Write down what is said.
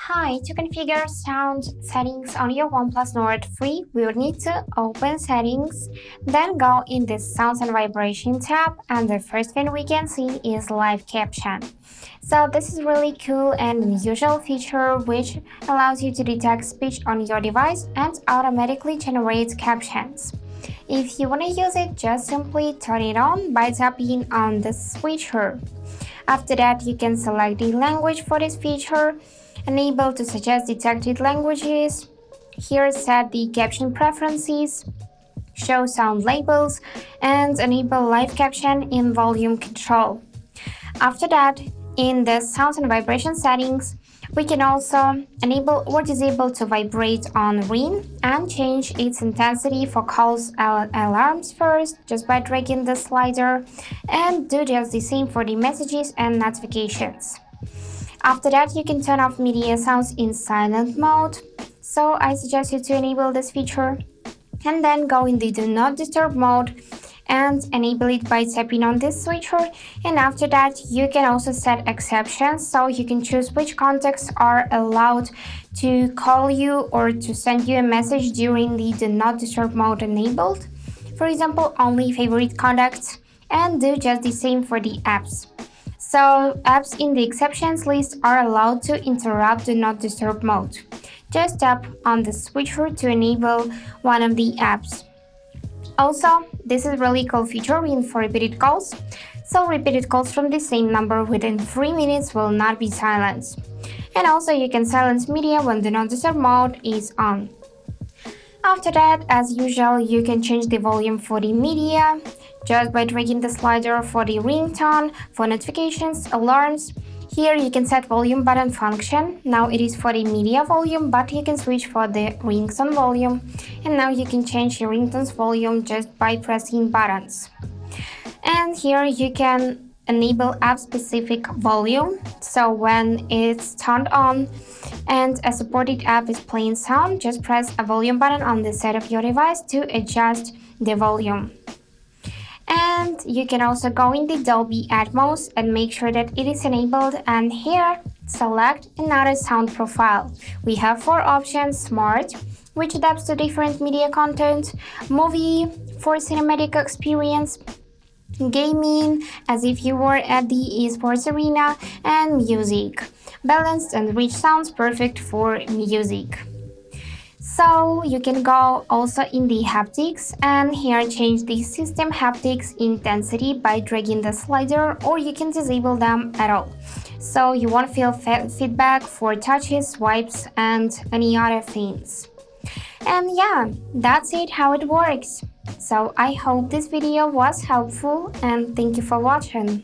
Hi, to configure sound settings on your OnePlus Nord free, we will need to open Settings, then go in the Sounds and Vibration tab, and the first thing we can see is Live Caption. So this is really cool and unusual feature which allows you to detect speech on your device and automatically generates captions. If you want to use it, just simply turn it on by tapping on the switcher. After that, you can select the language for this feature, enable to suggest detected languages, here set the caption preferences, show sound labels, and enable live caption in volume control. After that, in the sounds and vibration settings, we can also enable or disable to vibrate on ring and change its intensity for calls and alarms first just by dragging the slider, and do just the same for the messages and notifications. After that, you can turn off media sounds in silent mode, so I suggest you to enable this feature and then go in the do not disturb mode and enable it by tapping on this switcher. And after that, you can also set exceptions, so you can choose which contacts are allowed to call you or to send you a message during the do not disturb mode enabled. For example, only favorite contacts, and do just the same for the apps. So apps in the exceptions list are allowed to interrupt do not disturb mode. Just tap on the switcher to enable one of the apps. Also, this is really cool feature for repeated calls. So repeated calls from the same number within 3 minutes will not be silenced. And also you can silence media when do not disturb mode is on. After that, as usual, you can change the volume for the media just by dragging the slider for the ringtone, for notifications, alarms. Here you can set volume button function. Now it is for the media volume, but you can switch for the ringtone volume. And now you can change your ringtone's volume just by pressing buttons. And here you can enable app-specific volume. So when it's turned on and a supported app is playing sound, just press a volume button on the side of your device to adjust the volume. And you can also go in the Dolby Atmos and make sure that it is enabled, and here select another sound profile. We have 4 options: Smart, which adapts to different media content, Movie for cinematic experience, Gaming, as if you were at the esports arena, and Music. Balanced and rich sounds, perfect for music. So you can go also in the haptics, and here change the system haptics intensity by dragging the slider, or you can disable them at all. So you won't feel feedback for touches, swipes, and any other things. And yeah, that's it how it works. So I hope this video was helpful, and thank you for watching.